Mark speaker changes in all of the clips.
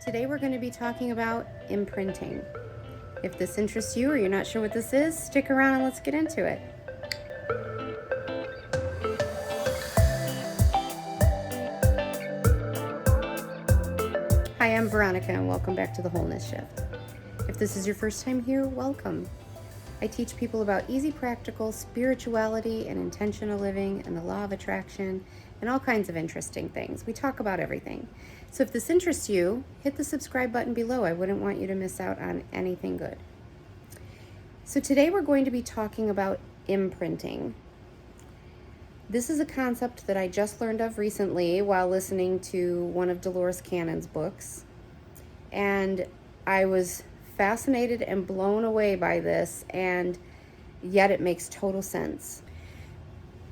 Speaker 1: Today we're going to be talking about imprinting. If this interests you or you're not sure what this is, stick around and let's get into it. Hi, I'm Veronica and welcome back to the Wholeness Shift. If this is your first time here, welcome. I teach people about easy, practical spirituality and intentional living and the law of attraction and all kinds of interesting things. We talk about everything. So if this interests you, hit the subscribe button below. I wouldn't want you to miss out on anything good. So today we're going to be talking about imprinting. This is a concept that I just learned of recently while listening to one of Dolores Cannon's books. And I was fascinated and blown away by this, and yet it makes total sense.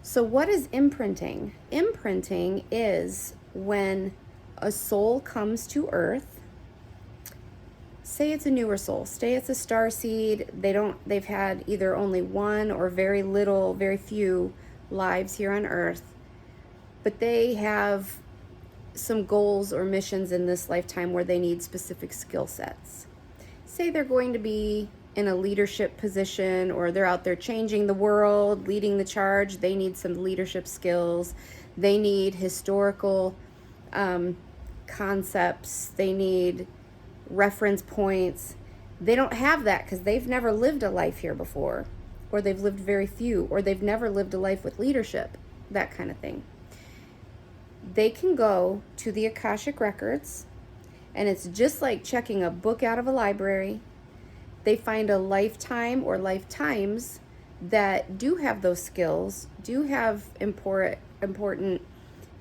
Speaker 1: So what is imprinting? Imprinting is when a soul comes to Earth. Say it's a newer soul. Say it's a starseed. They've had either only one or very few lives here on Earth, but they have some goals or missions in this lifetime where they need specific skill sets. Say they're going to be in a leadership position, or they're out there changing the world, leading the charge. They need some leadership skills. They need historical concepts. They need reference points. They don't have that because they've never lived a life here before, or they've lived very few, or they've never lived a life with leadership, that kind of thing. They can go to the Akashic records, and it's just like checking a book out of a library. They find a lifetime or lifetimes that do have those skills, do have important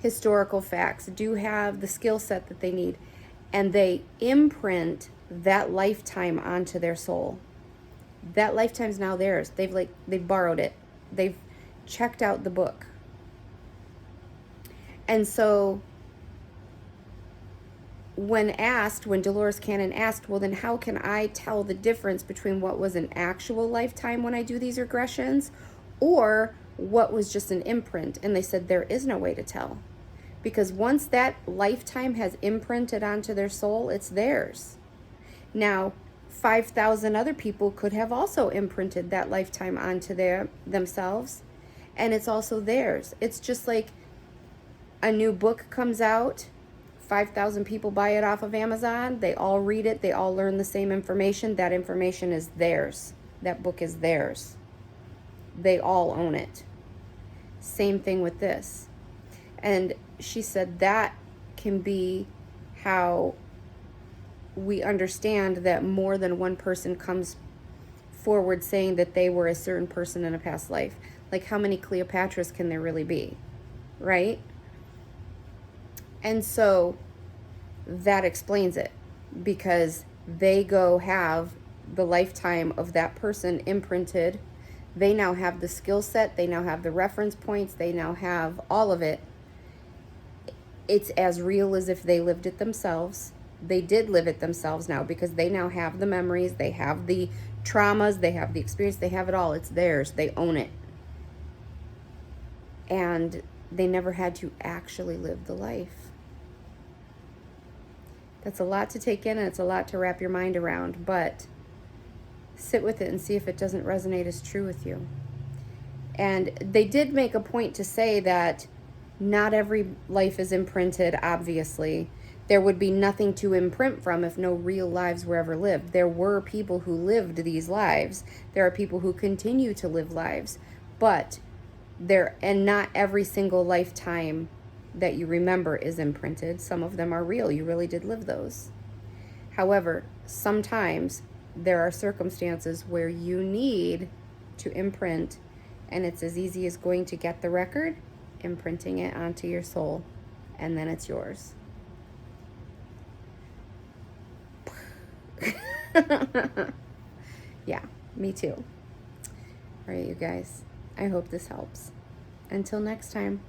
Speaker 1: historical facts, do have the skill set that they need, and they imprint that lifetime onto their soul. That lifetime's now theirs. They've borrowed it. They've checked out the book. And so when Dolores Cannon asked, well, then how can I tell the difference between what was an actual lifetime when I do these regressions or what was just an imprint? And they said there is no way to tell, because once that lifetime has imprinted onto their soul, it's theirs. Now, 5,000 other people could have also imprinted that lifetime onto themselves, and it's also theirs. It's just like a new book comes out, 5,000 people buy it off of Amazon, they all read it, they all learn the same information. That information is theirs. That book is theirs. They all own it. Same thing with this. And she said that can be how we understand that more than one person comes forward saying that they were a certain person in a past life. Like, how many Cleopatras can there really be, right? And so that explains it, because they go have the lifetime of that person imprinted. They now have the skill set. They now have the reference points. They now have all of it. It's as real as if they lived it themselves. They did live it themselves now, because they now have the memories. They have the traumas. They have the experience. They have it all. It's theirs. They own it. And they never had to actually live the life. That's a lot to take in, and it's a lot to wrap your mind around, but sit with it and see if it doesn't resonate as true with you. And they did make a point to say that not every life is imprinted, obviously. There would be nothing to imprint from if no real lives were ever lived. There were people who lived these lives. There are people who continue to live lives, but not every single lifetime that you remember is imprinted. Some of them are real. You really did live those. However, sometimes there are circumstances where you need to imprint, and it's as easy as going to get the record, imprinting it onto your soul, and then it's yours. Yeah, me too. All right, you guys. I hope this helps. Until next time.